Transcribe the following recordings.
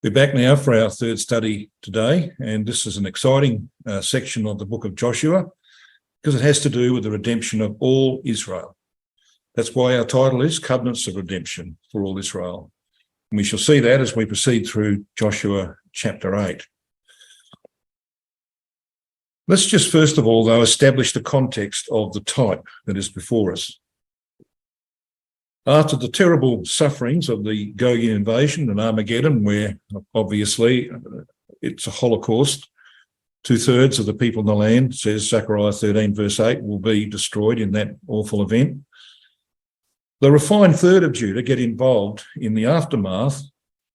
We're back now for our third study today, and this is an exciting section of the book of Joshua because it has to do with the redemption of all Israel. That's why our title is Covenants of Redemption for All Israel. And we shall see that as we proceed through Joshua chapter 8. Let's just first of all, though, establish the context of the type that is before us. After the terrible sufferings of the Gogian invasion and Armageddon, where obviously it's a Holocaust, 2/3 of the people in the land, says Zechariah 13 verse 8, will be destroyed in that awful event. The refined third of Judah get involved in the aftermath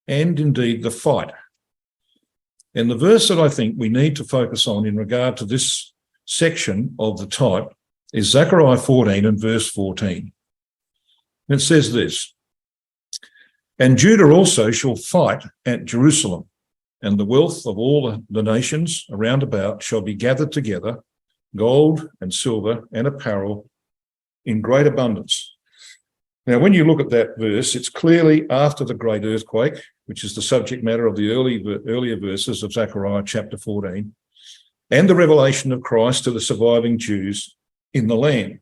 and indeed the fight. And the verse that I think we need to focus on in regard to this section of the type is Zechariah 14 and verse 14. And it says this, "And Judah also shall fight at Jerusalem, and the wealth of all the nations around about shall be gathered together, gold and silver and apparel in great abundance." Now, when you look at that verse, it's clearly after the great earthquake, which is the subject matter of the earlier verses of Zechariah chapter 14, and the revelation of Christ to the surviving Jews in the land.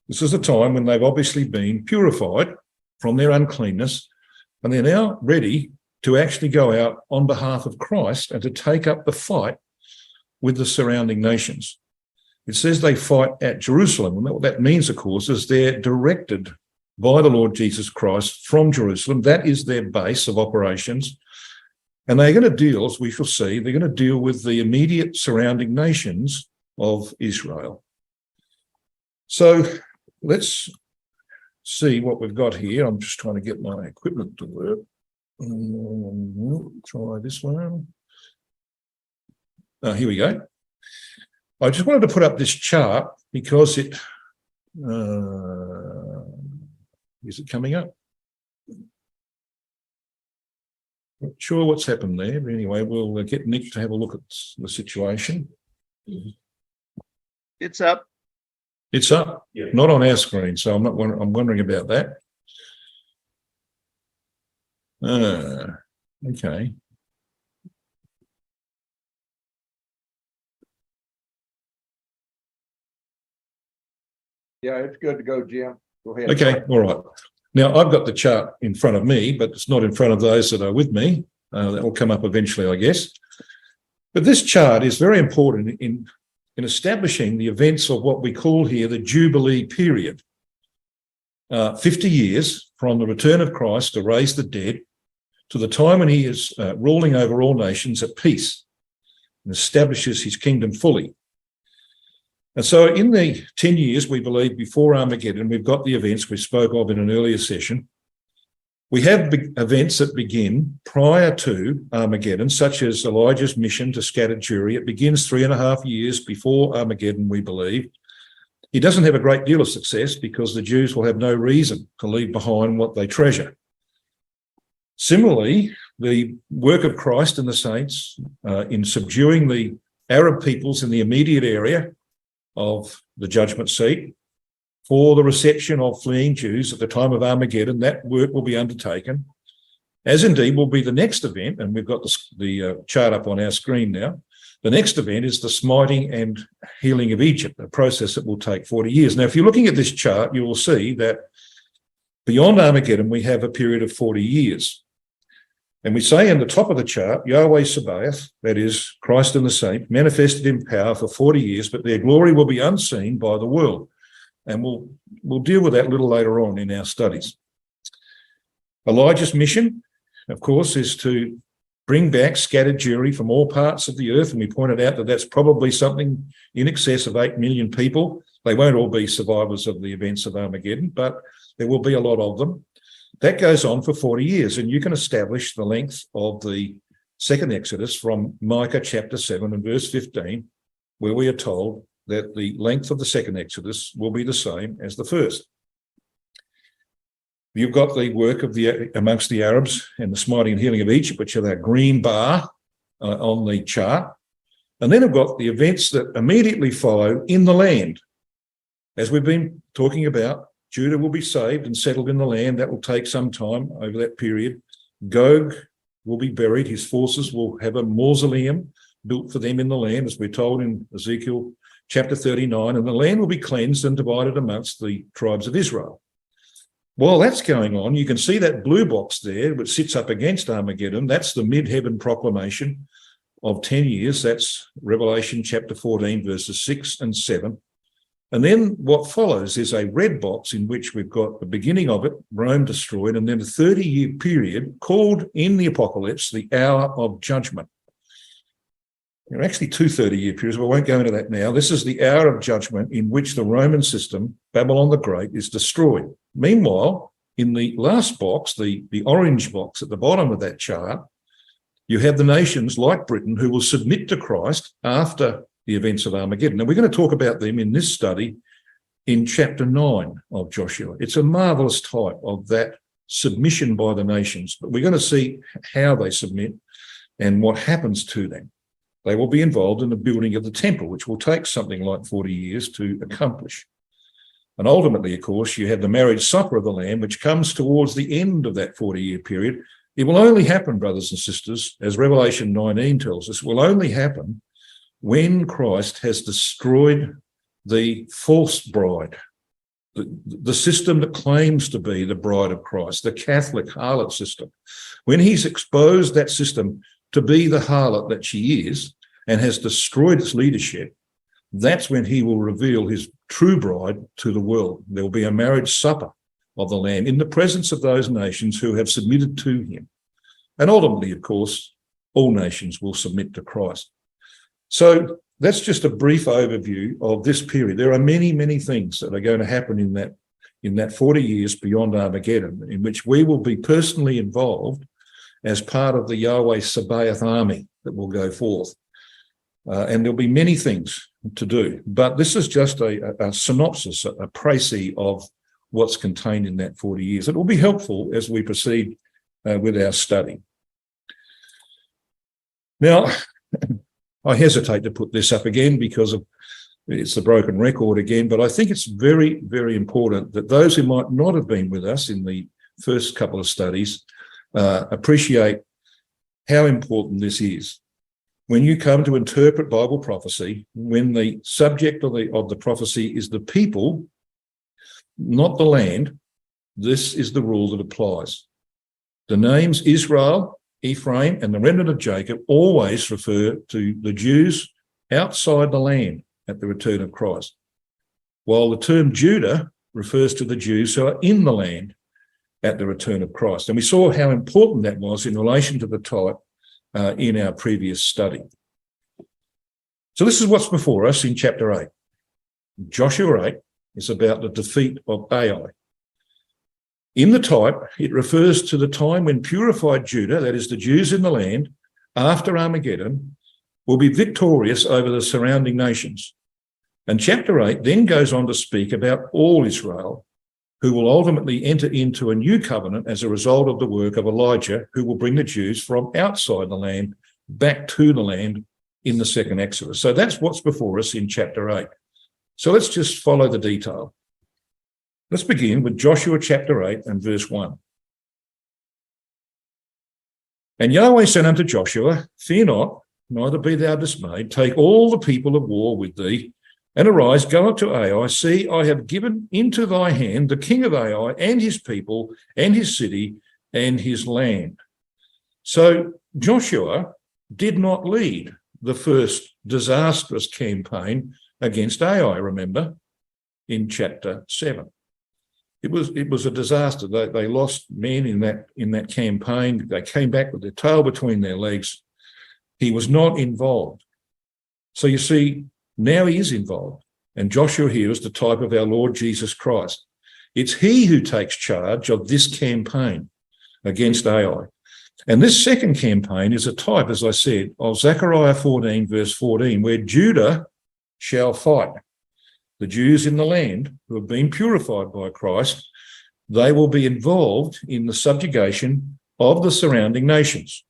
This is a time when they've obviously been purified from their uncleanness, and they're now ready to actually go out on behalf of Christ and to take up the fight with the surrounding nations. It says they fight at Jerusalem, and what that means, of course, is they're directed by the Lord Jesus Christ from Jerusalem. That is their base of operations. And they're going to deal, as we shall see, they're going to deal with the immediate surrounding nations of Israel. So let's see what we've got here. I'm just trying to get my equipment to work. Try this one. Here we go. I just wanted to put up this chart because it... is it coming up? Not sure what's happened there, but anyway, we'll get Nick to have a look at the situation. It's up. It's up, yeah. Not on our screen, so I'm wondering about that. Okay. Yeah, it's good to go, Jim. Go ahead. Okay, all right. Now, I've got the chart in front of me, but it's not in front of those that are with me. That will come up eventually, I guess. But this chart is very important in establishing the events of what we call here the Jubilee period. 50 years from the return of Christ to raise the dead to the time when he is ruling over all nations at peace and establishes his kingdom fully. And so in the 10 years, we believe, before Armageddon, we've got the events we spoke of in an earlier session. We have events that begin prior to Armageddon, such as Elijah's mission to scatter Jewry. It begins 3.5 years before Armageddon, we believe. He doesn't have a great deal of success because the Jews will have no reason to leave behind what they treasure. Similarly, the work of Christ and the saints in subduing the Arab peoples in the immediate area of the judgment seat for the reception of fleeing Jews at the time of Armageddon, that work will be undertaken, as indeed will be the next event, and we've got the chart up on our screen now. The next event is the smiting and healing of Egypt, a process that will take 40 years. Now, if you're looking at this chart, you will see that beyond Armageddon, we have a period of 40 years. And we say in the top of the chart, Yahweh Sabaoth, that is Christ and the saints, manifested in power for 40 years, but their glory will be unseen by the world. And we'll deal with that a little later on in our studies. Elijah's mission, of course, is to bring back scattered Jewry from all parts of the earth. And we pointed out that that's probably something in excess of 8 million people. They won't all be survivors of the events of Armageddon, but there will be a lot of them. That goes on for 40 years, and you can establish the length of the second Exodus from Micah chapter 7 and verse 15, where we are told that the length of the second Exodus will be the same as the first. You've got the work of amongst the Arabs and the smiting and healing of Egypt, which are that green bar on the chart. And then I've got the events that immediately follow in the land. As we've been talking about, Judah will be saved and settled in the land. That will take some time over that period. Gog will be buried. His forces will have a mausoleum built for them in the land, as we're told in Ezekiel chapter 39, and the land will be cleansed and divided amongst the tribes of Israel. While that's going on, you can see that blue box there, which sits up against Armageddon. That's the mid-heaven proclamation of 10 years. That's Revelation chapter 14, verses 6 and 7. And then what follows is a red box in which we've got the beginning of it, Rome destroyed, and then a 30-year period called in the Apocalypse the hour of judgment. There are actually two 30-year periods, but I won't go into that now. This is the hour of judgment in which the Roman system, Babylon the Great, is destroyed. Meanwhile, in the last box, the orange box at the bottom of that chart, you have the nations like Britain who will submit to Christ after the events of Armageddon. And we're going to talk about them in this study in chapter 9 of Joshua. It's a marvelous type of that submission by the nations, but we're going to see how they submit and what happens to them. They will be involved in the building of the temple, which will take something like 40 years to accomplish. And ultimately, of course, you have the marriage supper of the Lamb, which comes towards the end of that 40-year period. It will only happen, brothers and sisters, as Revelation 19 tells us, will only happen when Christ has destroyed the false bride, the system that claims to be the bride of Christ, the Catholic harlot system. When he's exposed that system to be the harlot that she is and has destroyed its leadership, that's when he will reveal his true bride to the world. There will be a marriage supper of the Lamb in the presence of those nations who have submitted to him. And ultimately, of course, all nations will submit to Christ. So that's just a brief overview of this period. There are many, many things that are going to happen in that 40 years beyond Armageddon, in which we will be personally involved as part of the Yahweh Sabaoth army that will go forth. And there'll be many things to do. But this is just a synopsis, a précis of what's contained in that 40 years. It will be helpful as we proceed with our study. Now, I hesitate to put this up again because it's a broken record again, but I think it's very, very important that those who might not have been with us in the first couple of studies appreciate how important this is. When you come to interpret Bible prophecy, when the subject of the prophecy is the people, not the land, this is the rule that applies. The names Israel, Ephraim, and the remnant of Jacob always refer to the Jews outside the land at the return of Christ, while the term Judah refers to the Jews who are in the land at the return of Christ. And we saw how important that was in relation to the type in our previous study. So this is what's before us in chapter 8. Joshua 8 is about the defeat of Ai. In the type, it refers to the time when purified Judah, that is the Jews in the land, after Armageddon, will be victorious over the surrounding nations. And chapter 8 then goes on to speak about all Israel, who will ultimately enter into a new covenant as a result of the work of Elijah, who will bring the Jews from outside the land back to the land in the second Exodus. So that's what's before us in chapter 8. So let's just follow the detail. Let's begin with Joshua chapter 8 and verse 1. And Yahweh said unto Joshua, Fear not, neither be thou dismayed. Take all the people of war with thee, and arise, go up to Ai. See, I have given into thy hand the king of Ai and his people and his city and his land. So Joshua did not lead the first disastrous campaign against Ai, remember, in chapter 7. It was a disaster. They lost men in that campaign. They came back with their tail between their legs. He was not involved. So you see, now he is involved. And Joshua here is the type of our Lord Jesus Christ. It's he who takes charge of this campaign against Ai. And this second campaign is a type, as I said, of Zechariah 14, verse 14, where Judah shall fight. The Jews in the land who have been purified by Christ, they will be involved in the subjugation of the surrounding nations.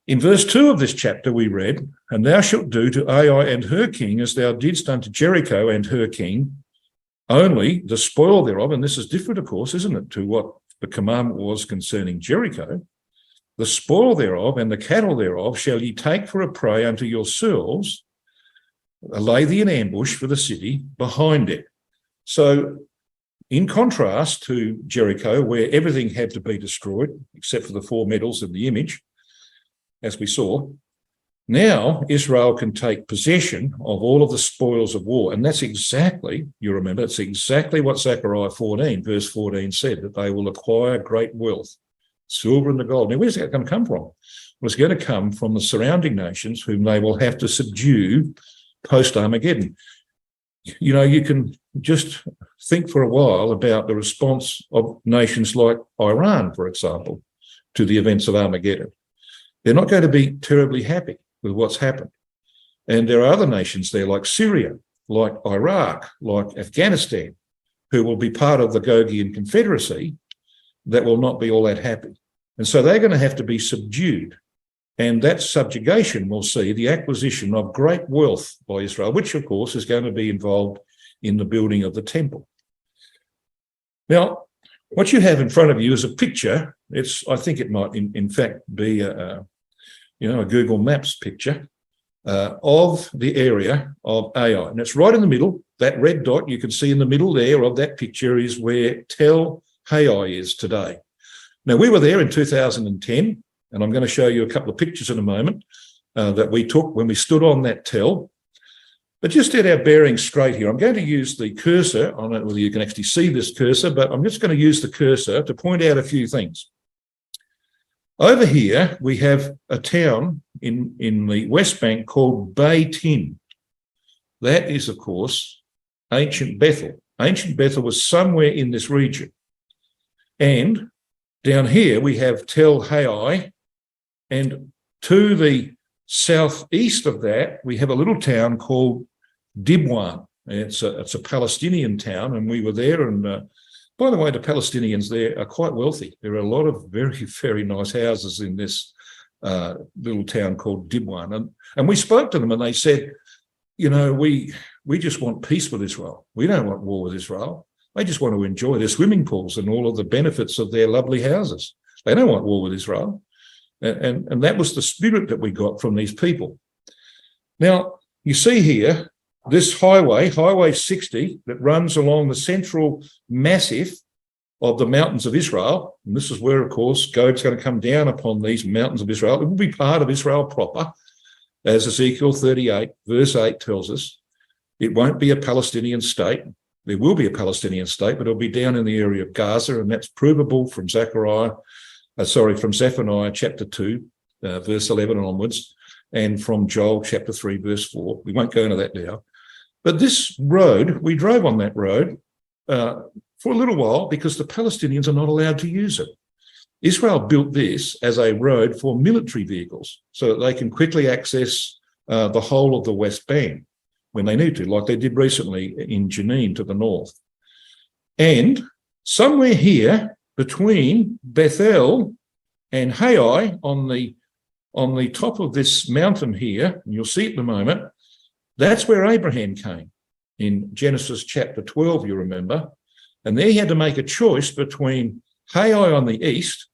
In verse 2 of this chapter we read, And thou shalt do to Ai and her king as thou didst unto Jericho and her king, only the spoil thereof, and this is different, of course, isn't it, to what the commandment was concerning Jericho. the spoil thereof and the cattle thereof shall ye take for a prey unto yourselves, lay thee in ambush for the city behind it. So in contrast to Jericho, where everything had to be destroyed, except for the 4 metals of the image, as we saw, now Israel can take possession of all of the spoils of war. And that's exactly, you remember, it's exactly what Zechariah 14, verse 14 said, that they will acquire great wealth, silver and the gold. Now, where's that going to come from? Well, it's going to come from the surrounding nations whom they will have to subdue post-Armageddon. You know, you can just think for a while about the response of nations like Iran, for example, to the events of Armageddon. They're not going to be terribly happy with what's happened. And there are other nations there like Syria, like Iraq, like Afghanistan, who will be part of the Gogian Confederacy that will not be all that happy. And so they're going to have to be subdued. And that subjugation will see the acquisition of great wealth by Israel, which, of course, is going to be involved in the building of the temple. Now, what you have in front of you is a picture. I think it might, in fact, be a Google Maps picture of the area of Ai. And it's right in the middle. That red dot you can see in the middle there of that picture is where Tel Hai is today. Now, we were there in 2010. And I'm going to show you a couple of pictures in a moment that we took when we stood on that Tel. But just at our bearing straight here, I'm going to use the cursor. I don't know whether you can actually see this cursor, but I'm just going to use the cursor to point out a few things. Over here, we have a town in the West Bank called Beitin. That is, of course, ancient Bethel. Ancient Bethel was somewhere in this region. And down here, we have Tel Hai. And to the southeast of that, we have a little town called Dibwan. It's a Palestinian town, and we were there. And by the way, the Palestinians there are quite wealthy. There are a lot of very, very nice houses in this little town called Dibwan. And we spoke to them, and they said, you know, we just want peace with Israel. We don't want war with Israel. They just want to enjoy their swimming pools and all of the benefits of their lovely houses. They don't want war with Israel. And that was the spirit that we got from these people. Now, you see here, this highway, Highway 60, that runs along the central massif of the mountains of Israel. And this is where, of course, Gog's going to come down upon these mountains of Israel. It will be part of Israel proper, as Ezekiel 38, verse 8 tells us. It won't be a Palestinian state. There will be a Palestinian state, but it'll be down in the area of Gaza, and that's provable from from Zephaniah chapter 2, verse 11 onwards, and from Joel chapter 3, verse 4. We won't go into that now. But this road, we drove on that road for a little while because the Palestinians are not allowed to use it. Israel built this as a road for military vehicles so that they can quickly access the whole of the West Bank when they need to, like they did recently in Jenin to the north. And somewhere here between Bethel and Hai on the top of this mountain here, and you'll see it in a moment, that's where Abraham came in Genesis chapter 12, you remember. And there he had to make a choice between Hai on the east,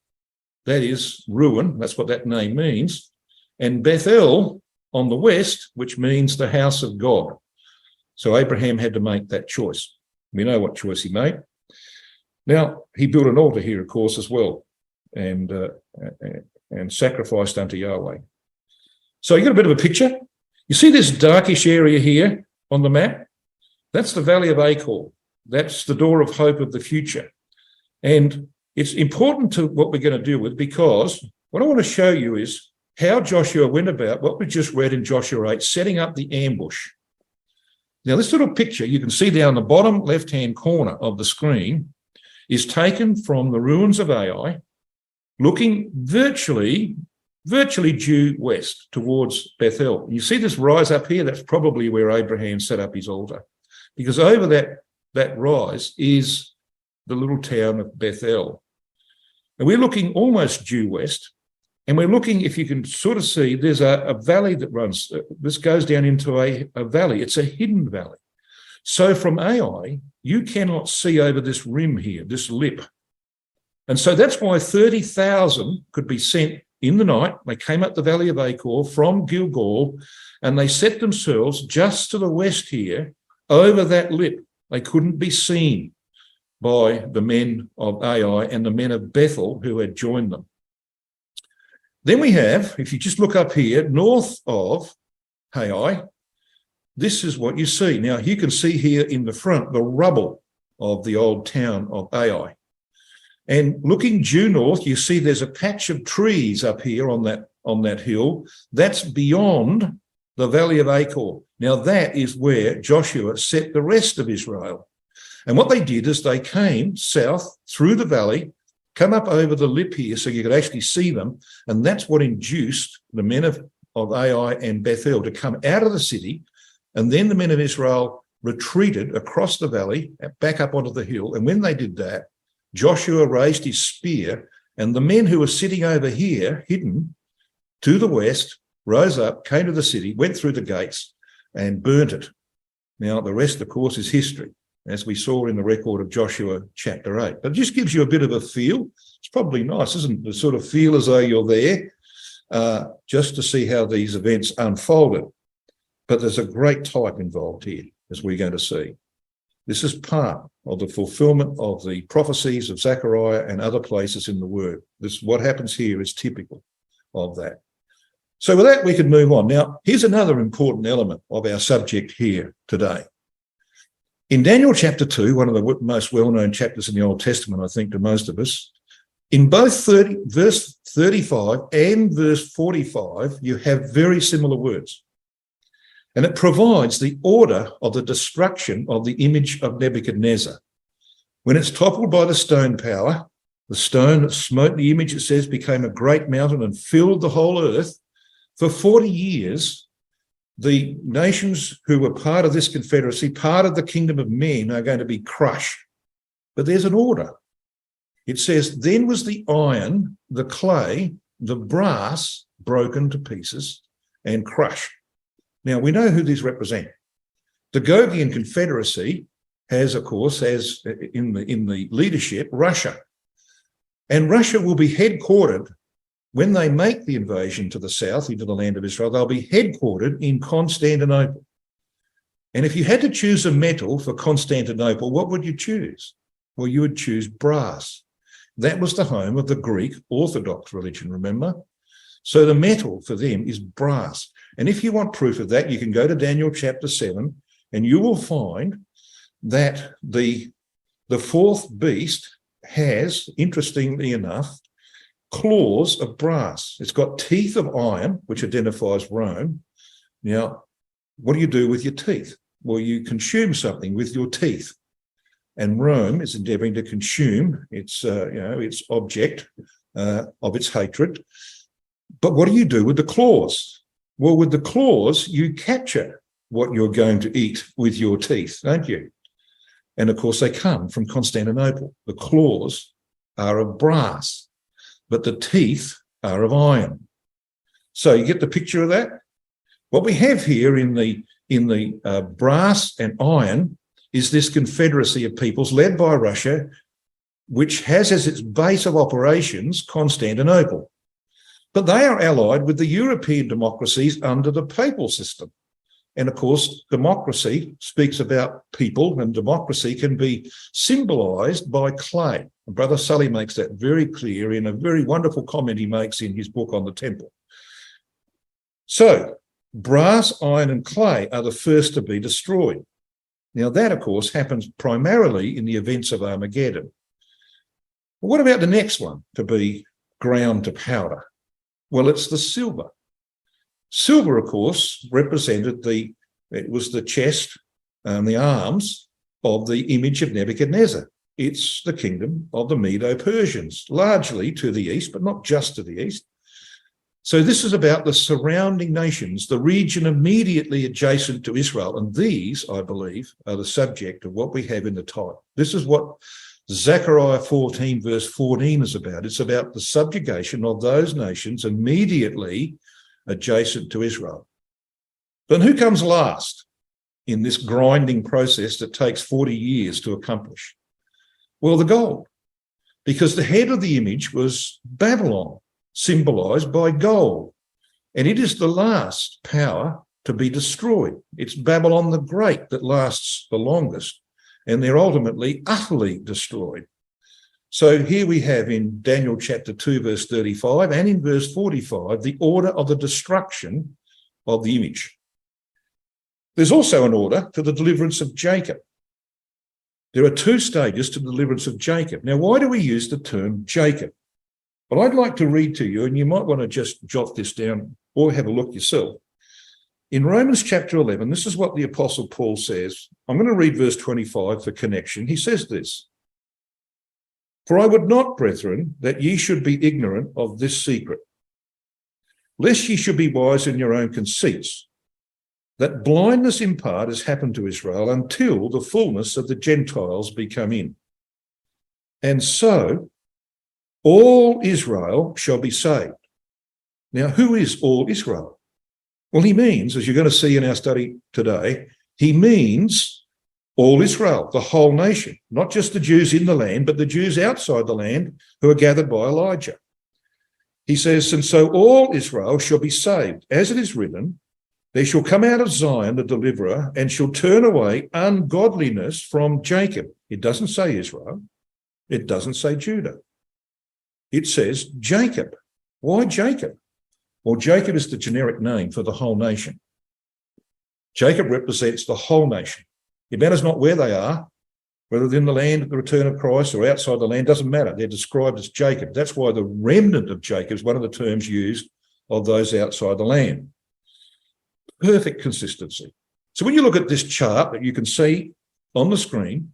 that is ruin, that's what that name means, and Bethel on the west, which means the house of God. So Abraham had to make that choice. We know what choice he made. Now, he built an altar here, of course, as well, and sacrificed unto Yahweh. So you got a bit of a picture. You see this darkish area here on the map? That's the Valley of Achor. That's the door of hope of the future. And it's important to what we're going to deal with, because what I want to show you is how Joshua went about what we just read in Joshua 8, setting up the ambush. Now, this little picture you can see down the bottom left-hand corner of the screen is taken from the ruins of Ai, looking virtually due west towards Bethel. You see this rise up here? That's probably where Abraham set up his altar, because over that rise is the little town of Bethel. And we're looking almost due west, and we're looking, if you can sort of see, there's a valley that runs, this goes down into a valley. It's a hidden valley. So from Ai, you cannot see over this rim here, this lip. And so that's why 30,000 could be sent in the night. They came up the valley of Achor from Gilgal, and they set themselves just to the west here, over that lip. They couldn't be seen by the men of Ai and the men of Bethel who had joined them. Then we have, if you just look up here, north of Ai, this is what you see. Now, you can see here in the front the rubble of the old town of Ai. And looking due north, you see there's a patch of trees up here on that hill. That's beyond the valley of Achor. Now, that is where Joshua set the rest of Israel. And what they did is they came south through the valley, come up over the lip here so you could actually see them. And that's what induced the men of Ai and Bethel to come out of the city. And then the men of Israel retreated across the valley, back up onto the hill. And when they did that, Joshua raised his spear, and the men who were sitting over here, hidden to the west, rose up, came to the city, went through the gates, and burnt it. Now, the rest, of course, is history, as we saw in the record of Joshua chapter 8. But it just gives you a bit of a feel. It's probably nice, isn't it, to sort of feel as though you're there, just to see how these events unfolded. But there's a great type involved here, as we're going to see. This is part of the fulfillment of the prophecies of Zechariah and other places in the Word. What happens here is typical of that. So with that, we can move on. Now, here's another important element of our subject here today. In Daniel chapter 2, one of the most well-known chapters in the Old Testament, I think, to most of us, in both verse 35 and verse 45, you have very similar words. And it provides the order of the destruction of the image of Nebuchadnezzar. When it's toppled by the stone power, the stone that smote the image, it says, became a great mountain and filled the whole earth. For 40 years, the nations who were part of this confederacy, part of the kingdom of men, are going to be crushed. But there's an order. It says, then was the iron, the clay, the brass broken to pieces and crushed. Now, we know who these represent. The Gogian Confederacy has, of course, as in the leadership, Russia. And Russia will be headquartered, when they make the invasion to the south, into the land of Israel, they'll be headquartered in Constantinople. And if you had to choose a metal for Constantinople, what would you choose? Well, you would choose brass. That was the home of the Greek Orthodox religion, remember? So the metal for them is brass. And if you want proof of that, you can go to Daniel chapter 7, and you will find that the fourth beast has, interestingly enough, claws of brass. It's got teeth of iron, which identifies Rome. Now, what do you do with your teeth? Well, you consume something with your teeth. And Rome is endeavoring to consume its object of its hatred. But what do you do with the claws? Well, with the claws, you capture what you're going to eat with your teeth, don't you? And of course, they come from Constantinople. The claws are of brass, but the teeth are of iron. So you get the picture of that? What we have here in the brass and iron is this confederacy of peoples led by Russia, which has as its base of operations Constantinople. But they are allied with the European democracies under the papal system. And of course, democracy speaks about people, and democracy can be symbolized by clay. Brother Sully makes that very clear in a very wonderful comment he makes in his book on the temple. So, brass, iron, and clay are the first to be destroyed. Now, that, of course, happens primarily in the events of Armageddon. But what about the next one to be ground to powder? Well, it's the silver. Silver, of course, represented it was the chest and the arms of the image of Nebuchadnezzar. It's the kingdom of the Medo-Persians, largely to the east, but not just to the east. So this is about the surrounding nations, the region immediately adjacent to Israel. And these, I believe, are the subject of what we have in the type. This is what Zechariah 14, verse 14 is about. It's about the subjugation of those nations immediately adjacent to Israel. But who comes last in this grinding process that takes 40 years to accomplish? Well, the gold, because the head of the image was Babylon. symbolized by gold. And it is the last power to be destroyed. It's Babylon the Great that lasts the longest, and they're ultimately utterly destroyed. So here we have in Daniel chapter 2, verse 35, and in verse 45, the order of the destruction of the image. There's also an order to the deliverance of Jacob. There are two stages to the deliverance of Jacob. Now, why do we use the term Jacob? Well, I'd like to read to you, and you might want to just jot this down or have a look yourself. In Romans chapter 11, this is what the Apostle Paul says. I'm going to read verse 25 for connection. He says this: "For I would not, brethren, that ye should be ignorant of this secret, lest ye should be wise in your own conceits, that blindness in part has happened to Israel until the fullness of the Gentiles be come in. And so all Israel shall be saved." Now, who is all Israel? Well, he means, as you're going to see in our study today, he means all Israel, the whole nation, not just the Jews in the land, but the Jews outside the land who are gathered by Elijah. He says, "And so all Israel shall be saved, as it is written, there shall come out of Zion the deliverer, and shall turn away ungodliness from Jacob." It doesn't say Israel. It doesn't say Judah. It says Jacob. Why Jacob? Well, Jacob is the generic name for the whole nation. Jacob represents the whole nation. It matters not where they are, whether they're in the land at the return of Christ or outside the land, doesn't matter. They're described as Jacob. That's why the remnant of Jacob is one of the terms used of those outside the land. Perfect consistency. So when you look at this chart that you can see on the screen,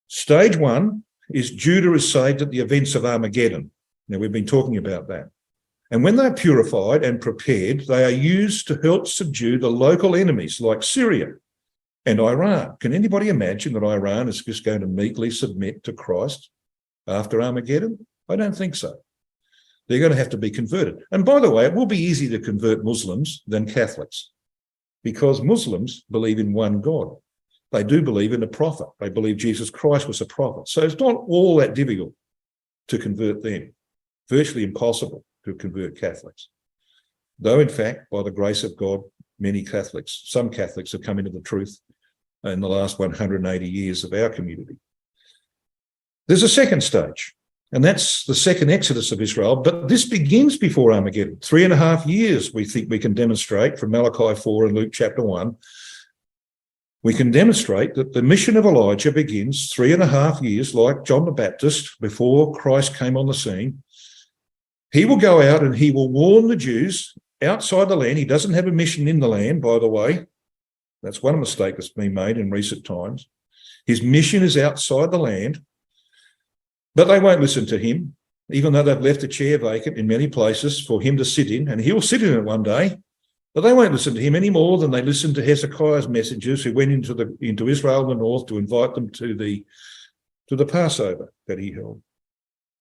stage one is Judah is saved at the events of Armageddon. Now, we've been talking about that. And when they're purified and prepared, they are used to help subdue the local enemies like Syria and Iran. Can anybody imagine that Iran is just going to meekly submit to Christ after Armageddon? I don't think so. They're going to have to be converted. And by the way, it will be easier to convert Muslims than Catholics, because Muslims believe in one God. They do believe in a prophet. They believe Jesus Christ was a prophet. So it's not all that difficult to convert them. Virtually impossible to convert Catholics. Though, in fact, by the grace of God, some Catholics have come into the truth in the last 180 years of our community. There's a second stage, and that's the second exodus of Israel, but this begins before Armageddon. 3.5 years, we think we can demonstrate from Malachi 4 and Luke chapter 1. We can demonstrate that the mission of Elijah begins 3.5 years, like John the Baptist, before Christ came on the scene. He will go out and he will warn the Jews outside the land. He doesn't have a mission in the land, by the way. That's one mistake that's been made in recent times. His mission is outside the land, but they won't listen to him, even though they've left a chair vacant in many places for him to sit in, and he'll sit in it one day, but they won't listen to him any more than they listened to Hezekiah's messengers who went into Israel in the north to invite them to the Passover that he held.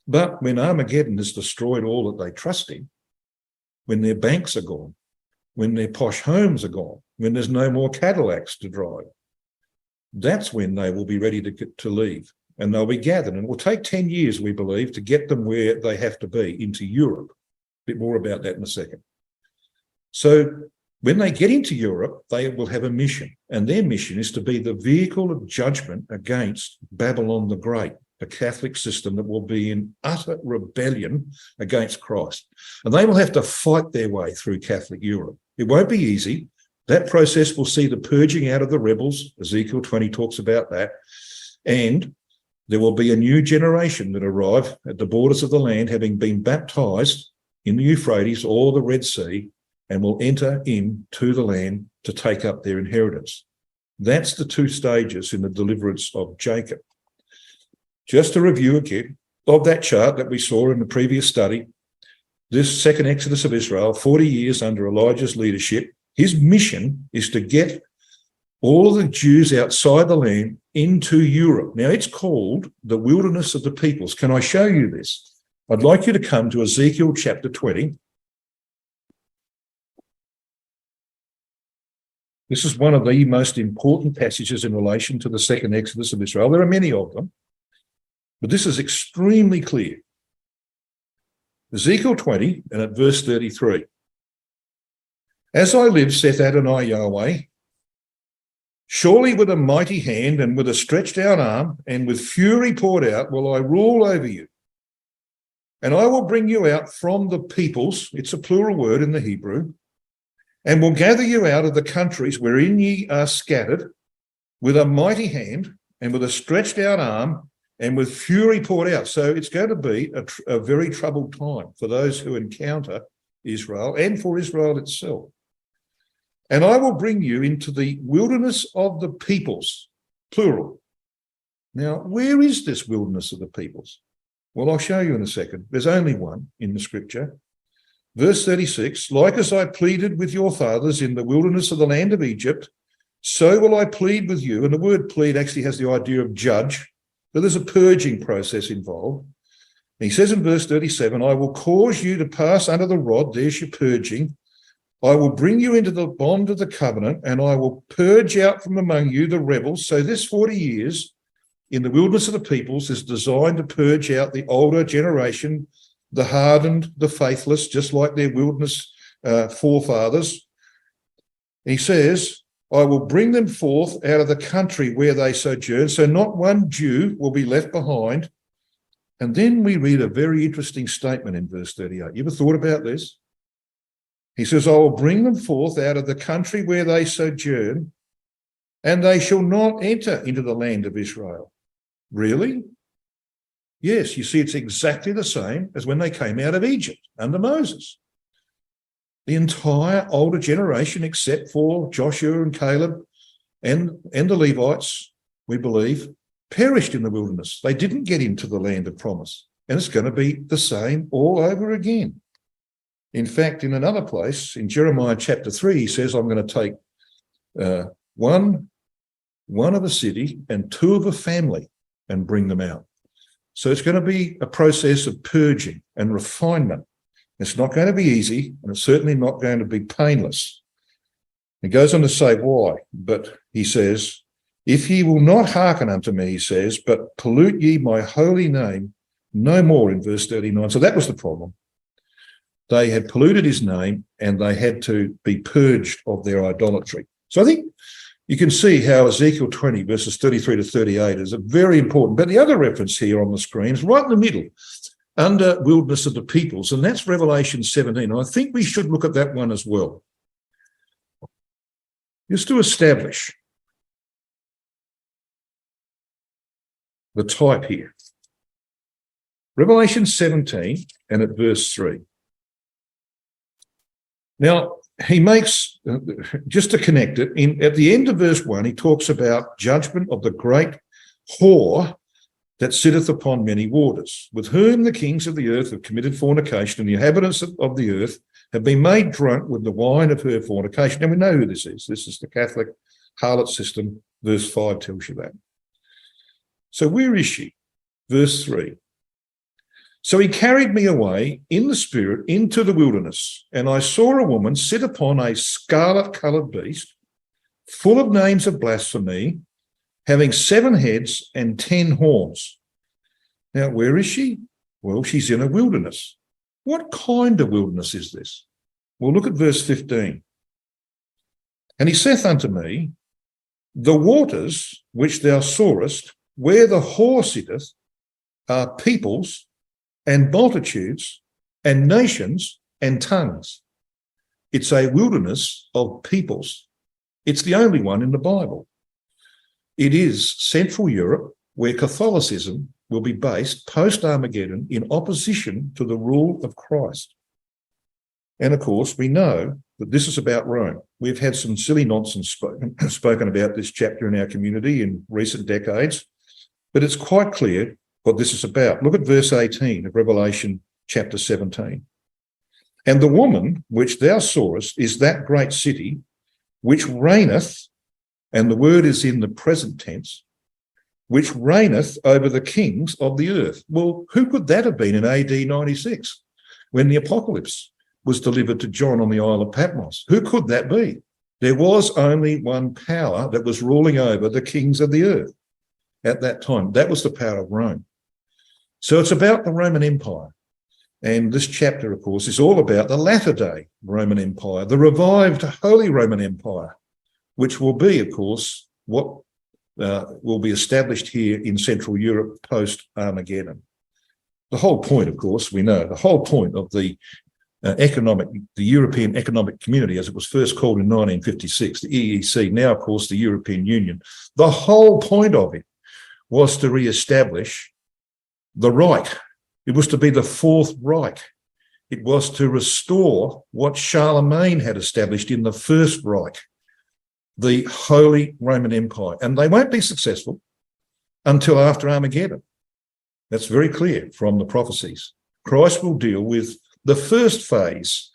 But when Armageddon has destroyed all that they trust in, when their banks are gone, when their posh homes are gone, when there's no more Cadillacs to drive, that's when they will be ready to leave, and they'll be gathered. And it will take 10 years, we believe, to get them where they have to be, into Europe. A bit more about that in a second. So when they get into Europe, they will have a mission, and their mission is to be the vehicle of judgment against Babylon the Great, a Catholic system that will be in utter rebellion against Christ. And they will have to fight their way through Catholic Europe. It won't be easy. That process will see the purging out of the rebels. Ezekiel 20 talks about that. And there will be a new generation that arrive at the borders of the land, having been baptized in the Euphrates or the Red Sea, and will enter into the land to take up their inheritance. That's the two stages in the deliverance of Jacob. Just to review again of that chart that we saw in the previous study, this second exodus of Israel, 40 years under Elijah's leadership, his mission is to get all of the Jews outside the land into Europe. Now, it's called the wilderness of the peoples. Can I show you this? I'd like you to come to Ezekiel chapter 20. This is one of the most important passages in relation to the second exodus of Israel. There are many of them, but this is extremely clear. Ezekiel 20 and at verse 33. As I live, saith Adonai Yahweh, surely with a mighty hand and with a stretched out arm and with fury poured out will I rule over you. And I will bring you out from the peoples, it's a plural word in the Hebrew, and will gather you out of the countries wherein ye are scattered with a mighty hand and with a stretched out arm and with fury poured out. So it's going to be a very troubled time for those who encounter Israel and for Israel itself. And I will bring you into the wilderness of the peoples, plural. Now, where is this wilderness of the peoples? Well, I'll show you in a second. There's only one in the scripture. Verse 36, like as I pleaded with your fathers in the wilderness of the land of Egypt, so will I plead with you. And the word plead actually has the idea of judge. So there's a purging process involved. And he says in verse 37, I will cause you to pass under the rod. There's your purging. I will bring you into the bond of the covenant, and I will purge out from among you the rebels. So this 40 years in the wilderness of the peoples is designed to purge out the older generation, the hardened, the faithless, just like their wilderness forefathers. He says, I will bring them forth out of the country where they sojourn, so not one Jew will be left behind. And then we read a very interesting statement in verse 38. You ever thought about this? He says, I will bring them forth out of the country where they sojourn, and they shall not enter into the land of Israel. Really? Yes, you see, it's exactly the same as when they came out of Egypt under Moses. The entire older generation, except for Joshua and Caleb and the Levites, we believe, perished in the wilderness. They didn't get into the land of promise. And it's going to be the same all over again. In fact, in another place, in Jeremiah chapter 3, he says, I'm going to take one of a city and two of a family and bring them out. So it's going to be a process of purging and refinement. It's not going to be easy, and it's certainly not going to be painless. He goes on to say why, but he says, if ye will not hearken unto me, he says, but pollute ye my holy name no more, in verse 39. So that was the problem. They had polluted his name and they had to be purged of their idolatry. So I think you can see how Ezekiel 20 verses 33 to 38 is a very important. But the other reference here on the screen is right in the middle, under wilderness of the peoples, and that's Revelation 17. I think we should look at that one as well, just to establish the type here. Revelation 17 and at verse 3. Now, he makes, just to connect it, at the end of verse 1, he talks about judgment of the great whore that sitteth upon many waters, with whom the kings of the earth have committed fornication, and the inhabitants of the earth have been made drunk with the wine of her fornication. And we know who this is. This is the Catholic harlot system. Verse 5 tells you that. So where is she? Verse 3. So he carried me away in the spirit into the wilderness, and I saw a woman sit upon a scarlet-coloured beast, full of names of blasphemy, having 7 heads and 10 horns. Now, where is she? Well, she's in a wilderness. What kind of wilderness is this? Well, look at verse 15. And he saith unto me, the waters which thou sawest, where the whore sitteth, are peoples and multitudes and nations and tongues. It's a wilderness of peoples. It's the only one in the Bible. It is Central Europe, where Catholicism will be based post-Armageddon in opposition to the rule of Christ. And of course, we know that this is about Rome. We've had some silly nonsense spoken about this chapter in our community in recent decades, but it's quite clear what this is about. Look at verse 18 of Revelation chapter 17. And the woman which thou sawest is that great city which reigneth, and the word is in the present tense, which reigneth over the kings of the earth. Well, who could that have been in AD 96 when the apocalypse was delivered to John on the Isle of Patmos? Who could that be? There was only one power that was ruling over the kings of the earth at that time. That was the power of Rome. So it's about the Roman Empire. And this chapter, of course, is all about the latter-day Roman Empire, the revived Holy Roman Empire, which will be, of course, what will be established here in Central Europe post-Armageddon. The whole point, of course, we know, the whole point of the European Economic Community, as it was first called in 1956, the EEC, now, of course, the European Union, the whole point of it was to re-establish the Reich. It was to be the Fourth Reich. It was to restore what Charlemagne had established in the First Reich, the Holy Roman Empire. And they won't be successful until after Armageddon. That's very clear from the prophecies. Christ will deal with the first phase,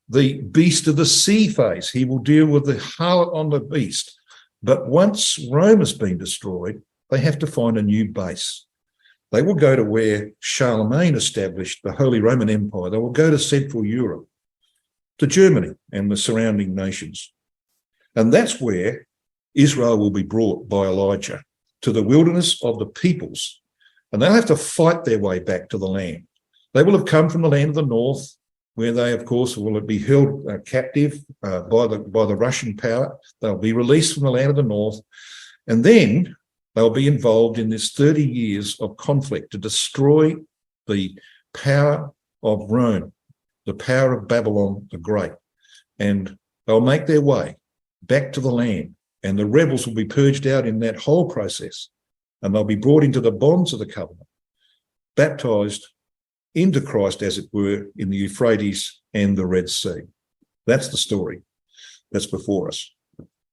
the beast of the sea phase. He will deal with the harlot on the beast. But once Rome has been destroyed, they have to find a new base. They will go to where Charlemagne established the Holy Roman Empire. They will go to Central Europe, to Germany and the surrounding nations. And that's where Israel will be brought by Elijah to the wilderness of the peoples. And they'll have to fight their way back to the land. They will have come from the land of the north, where they, of course, will be held captive by the Russian power. They'll be released from the land of the north. And then they'll be involved in this 30 years of conflict to destroy the power of Rome, the power of Babylon the Great. And they'll make their way back to the land. And the rebels will be purged out in that whole process. And they'll be brought into the bonds of the covenant, baptized into Christ, as it were, in the Euphrates and the Red Sea. That's the story that's before us.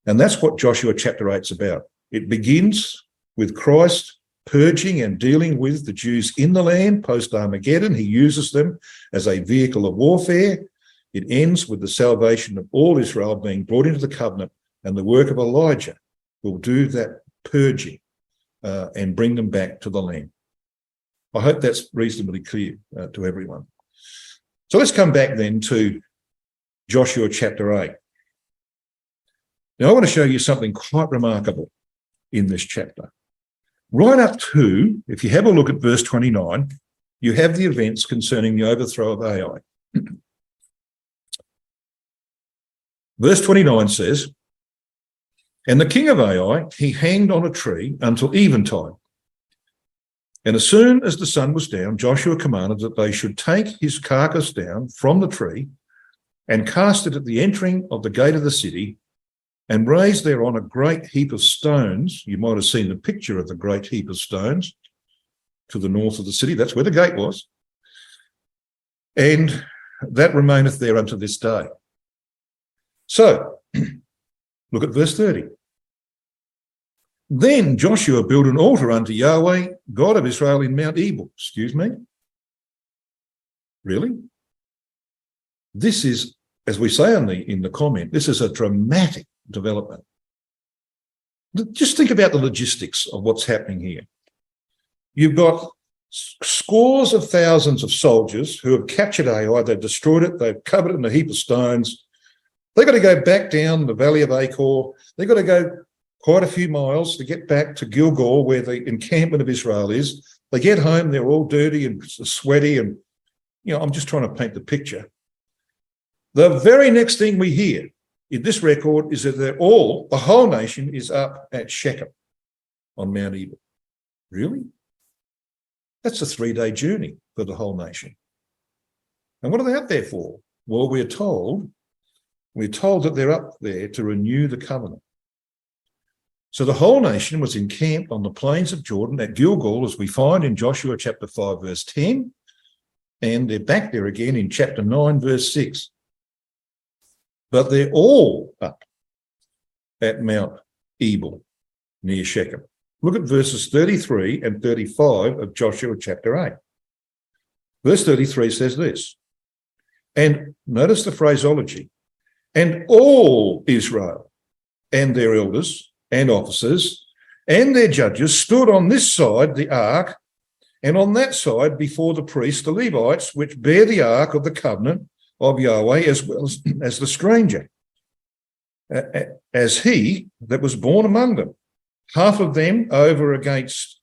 And that's what Joshua chapter 8 is about. It begins with Christ purging and dealing with the Jews in the land post-Armageddon. He uses them as a vehicle of warfare. It ends with the salvation of all Israel being brought into the covenant, and the work of Elijah will do that purging and bring them back to the land. I hope that's reasonably clear to everyone. So let's come back then to Joshua chapter 8. Now I want to show you something quite remarkable in this chapter. Right up to, if you have a look at verse 29, you have the events concerning the overthrow of Ai. Verse 29 says, "And the king of Ai, he hanged on a tree until eventide. And as soon as the sun was down, Joshua commanded that they should take his carcass down from the tree and cast it at the entering of the gate of the city and raise thereon a great heap of stones." You might have seen the picture of the great heap of stones to the north of the city. That's where the gate was. "And that remaineth there unto this day." So, look at verse 30. "Then Joshua built an altar unto Yahweh, God of Israel, in Mount Ebal." Excuse me? Really? This is, as we say in the comment, this is a dramatic development. Just think about the logistics of what's happening here. You've got scores of thousands of soldiers who have captured Ai. They've destroyed it. They've covered it in a heap of stones. They've got to go back down the valley of Achor. They've got to go quite a few miles to get back to Gilgal, where the encampment of Israel is. They get home, they're all dirty and sweaty, and, I'm just trying to paint the picture. The very next thing we hear in this record is that the whole nation is up at Shechem on Mount Ebal. Really? That's a 3-day journey for the whole nation. And what are they up there for? Well, we're told that they're up there to renew the covenant. So the whole nation was encamped on the plains of Jordan at Gilgal, as we find in Joshua chapter 5, verse 10, and they're back there again in chapter 9, verse 6. But they're all up at Mount Ebal near Shechem. Look at verses 33 and 35 of Joshua chapter 8. Verse 33 says this, and notice the phraseology, "And all Israel and their elders and officers and their judges stood on this side the ark, and on that side before the priests, the Levites, which bear the ark of the covenant of Yahweh, as well as the stranger, as he that was born among them, half of them over against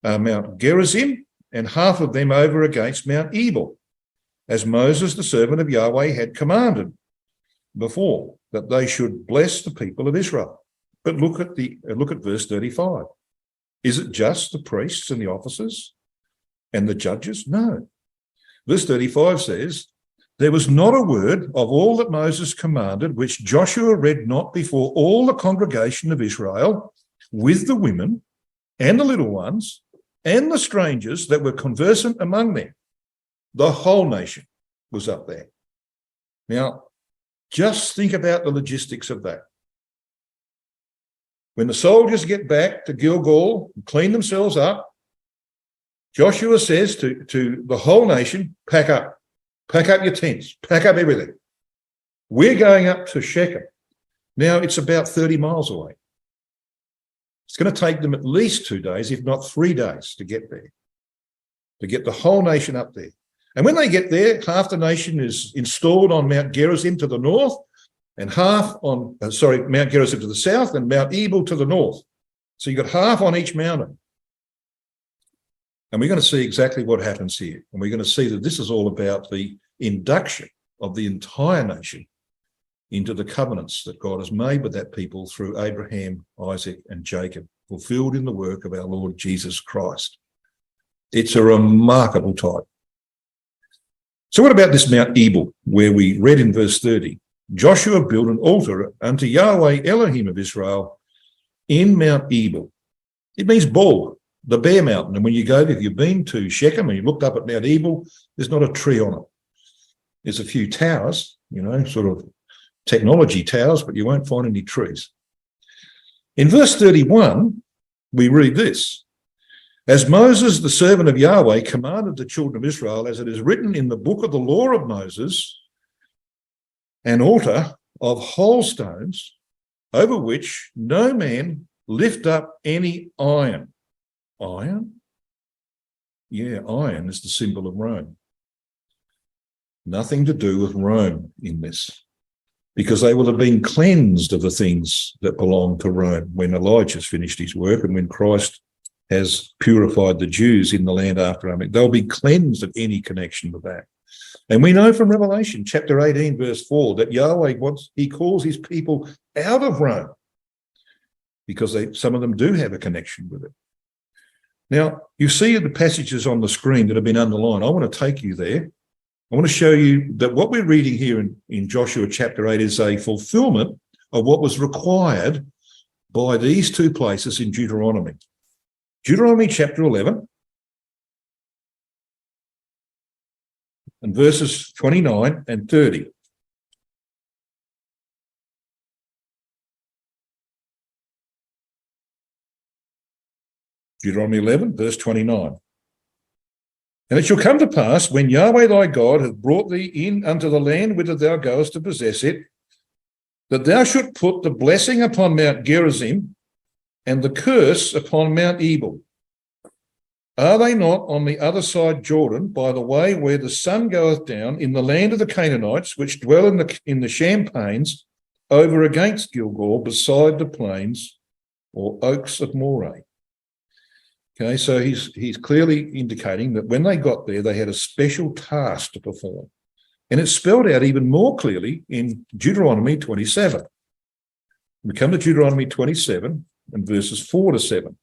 Mount Gerizim, and half of them over against Mount Ebal. as Moses, the servant of Yahweh, had commanded before, that they should bless the people of Israel. But look at verse 35. Is it just the priests and the officers and the judges? No. Verse 35 says, there was not a word of all that Moses commanded which Joshua read not before all the congregation of Israel, with the women and the little ones and the strangers that were conversant among them. The whole nation was up there. Now, just think about the logistics of that. When the soldiers get back to Gilgal and clean themselves up, Joshua says to the whole nation, pack up your tents, pack up everything. We're going up to Shechem. Now, it's about 30 miles away. It's going to take them at least 2 days, if not 3 days, to get there, to get the whole nation up there. And when they get there, half the nation is installed on Mount Gerizim to the north, and half on, Mount Gerizim to the south, and Mount Ebal to the north. So you've got half on each mountain. And we're going to see exactly what happens here. And we're going to see that this is all about the induction of the entire nation into the covenants that God has made with that people through Abraham, Isaac, and Jacob, fulfilled in the work of our Lord Jesus Christ. It's a remarkable type. So what about this Mount Ebal, where we read in verse 30, Joshua built an altar unto Yahweh Elohim of Israel in Mount Ebal. It means bald, the bare mountain. And when you go, if you've been to Shechem and you looked up at Mount Ebal, there's not a tree on it. There's a few towers, sort of technology towers, but you won't find any trees. In verse 31, we read this. As Moses, the servant of Yahweh, commanded the children of Israel, as it is written in the book of the law of Moses, an altar of whole stones, over which no man lift up any iron. Iron? Yeah, iron is the symbol of Rome. Nothing to do with Rome in this, because they will have been cleansed of the things that belong to Rome when Elijah's finished his work and when Christ has purified the Jews in the land after Amalek. They'll be cleansed of any connection with that. And we know from Revelation chapter 18, verse 4, that Yahweh he calls his people out of Rome because some of them do have a connection with it. Now, you see the passages on the screen that have been underlined. I want to take you there. I want to show you that what we're reading here in Joshua chapter 8 is a fulfillment of what was required by these two places in Deuteronomy. Deuteronomy chapter 11 and verses 29 and 30. Deuteronomy 11, verse 29. And it shall come to pass, when Yahweh thy God hath brought thee in unto the land whither thou goest to possess it, that thou shalt put the blessing upon Mount Gerizim and the curse upon Mount Ebal. Are they not on the other side Jordan, by the way where the sun goeth down, in the land of the Canaanites, which dwell in the champaigns, over against Gilgal, beside the plains or oaks of Moreh? Okay, so he's clearly indicating that when they got there, they had a special task to perform. And it's spelled out even more clearly in Deuteronomy 27. We come to Deuteronomy 27 and verses 4 to 7.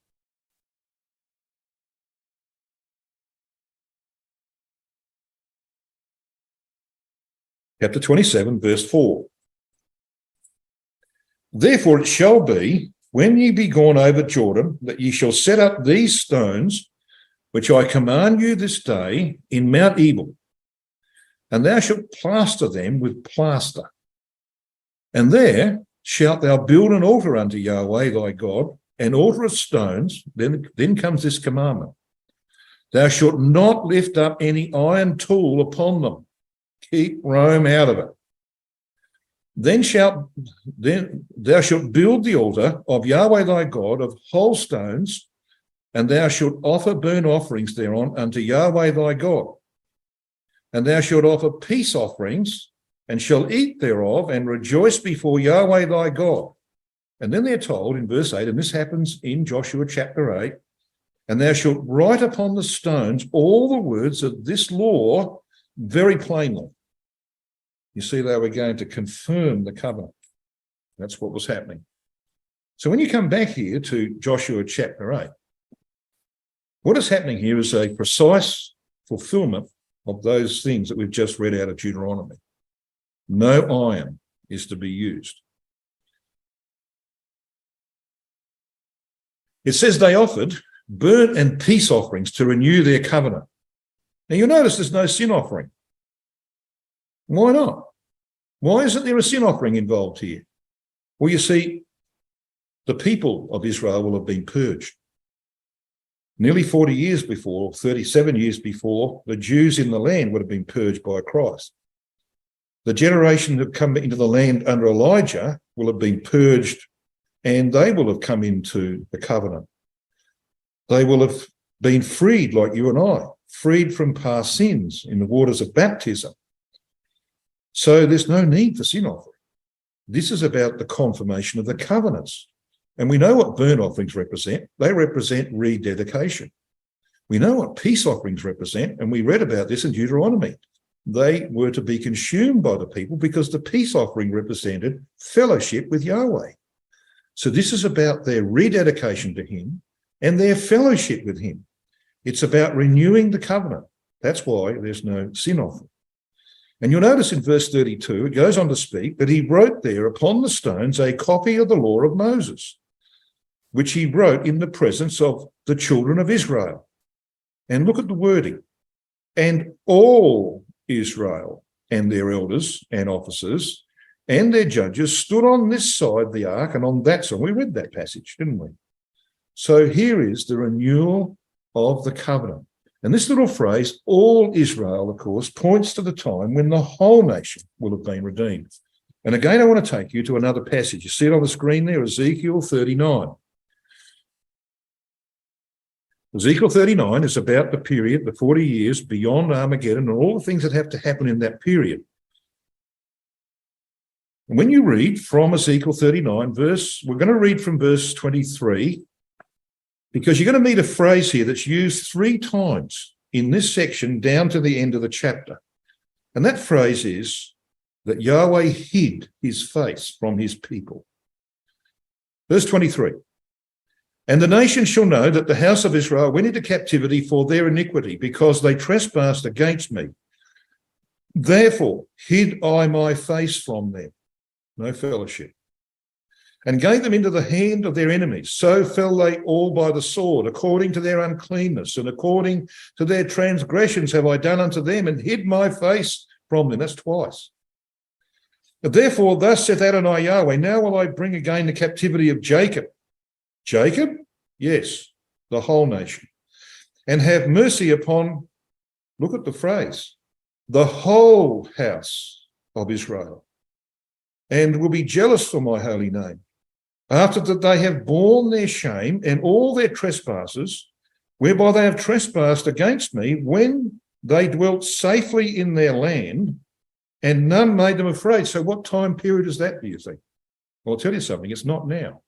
Chapter 27, verse 4. Therefore it shall be, when ye be gone over Jordan, that ye shall set up these stones, which I command you this day, in Mount Ebal, and thou shalt plaster them with plaster. And there shalt thou build an altar unto Yahweh thy God, an altar of stones. Then comes this commandment. Thou shalt not lift up any iron tool upon them. Keep Rome out of it. Then thou shalt build the altar of Yahweh thy God of whole stones, and thou shalt offer burnt offerings thereon unto Yahweh thy God. And thou shalt offer peace offerings, and shall eat thereof, and rejoice before Yahweh thy God. And then they're told in verse 8, and this happens in Joshua chapter 8, and thou shalt write upon the stones all the words of this law very plainly. You see, they were going to confirm the covenant. That's what was happening. So when you come back here to Joshua chapter 8, what is happening here is a precise fulfillment of those things that we've just read out of Deuteronomy. No iron is to be used. It says they offered burnt and peace offerings to renew their covenant. Now you'll notice there's no sin offering. Why not? Why isn't there a sin offering involved here? Well, you see, the people of Israel will have been purged. Nearly 40 years before, 37 years before, the Jews in the land would have been purged by Christ. The generation that come into the land under Elijah will have been purged, and they will have come into the covenant. They will have been freed like you and I, freed from past sins in the waters of baptism. So there's no need for sin offering. This is about the confirmation of the covenants. And we know what burnt offerings represent. They represent rededication. We know what peace offerings represent, and we read about this in Deuteronomy. They were to be consumed by the people because the peace offering represented fellowship with Yahweh. So this is about their rededication to him and their fellowship with him. It's about renewing the covenant. That's why there's no sin offering. And you'll notice in verse 32, it goes on to speak that he wrote there upon the stones a copy of the law of Moses, which he wrote in the presence of the children of Israel. And look at the wording. And all Israel and their elders and officers and their judges stood on this side the ark and on that side. We read that passage, didn't we? So here is the renewal of the covenant. And this little phrase, all Israel, of course, points to the time when the whole nation will have been redeemed. And again, I want to take you to another passage. You see it on the screen there, Ezekiel 39. Ezekiel 39 is about the period, the 40 years beyond Armageddon and all the things that have to happen in that period. And when you read from Ezekiel 39, we're going to read from verse 23, because you're going to meet a phrase here that's used 3 times in this section down to the end of the chapter. And that phrase is that Yahweh hid his face from his people. Verse 23. And the nation shall know that the house of Israel went into captivity for their iniquity, because they trespassed against me. Therefore hid I my face from them, no fellowship, and gave them into the hand of their enemies. So fell they all by the sword, according to their uncleanness, and according to their transgressions have I done unto them, and hid my face from them. That's twice. Therefore thus saith Adonai Yahweh, now will I bring again the captivity of Jacob. Jacob? Yes, the whole nation. And have mercy upon, look at the phrase, the whole house of Israel, and will be jealous for my holy name, after that they have borne their shame and all their trespasses, whereby they have trespassed against me, when they dwelt safely in their land, and none made them afraid. So what time period is that, do you think? Well, I'll tell you something, it's not now.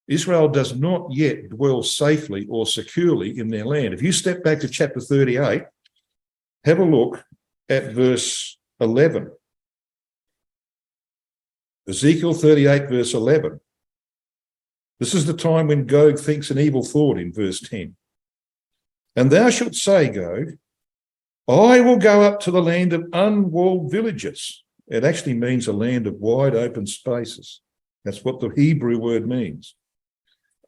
Israel does not yet dwell safely or securely in their land. If you step back to chapter 38, have a look at verse 11. Ezekiel 38, verse 11. This is the time when Gog thinks an evil thought in verse 10. And thou shalt say, Gog, I will go up to the land of unwalled villages. It actually means a land of wide open spaces. That's what the Hebrew word means.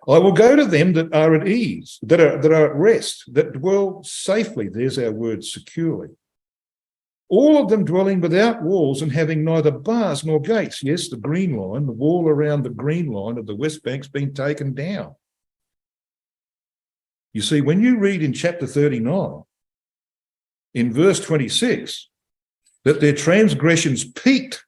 I will go to them that are at ease, that are at rest, that dwell safely. There's our word, securely. All of them dwelling without walls and having neither bars nor gates. Yes, the green line, the wall around the green line of the West Bank's been taken down. You see, when you read in chapter 39, in verse 26, that their transgressions peaked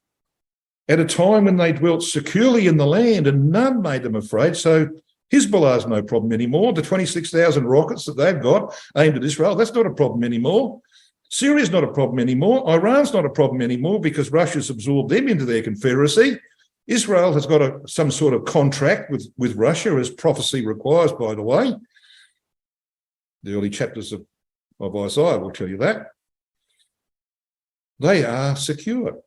at a time when they dwelt securely in the land and none made them afraid. So Hezbollah's no problem anymore. The 26,000 rockets that they've got aimed at Israel, that's not a problem anymore. Syria's not a problem anymore. Iran's not a problem anymore because Russia's absorbed them into their confederacy. Israel has got some sort of contract with Russia, as prophecy requires, by the way. The early chapters of Isaiah will tell you that. They are secure.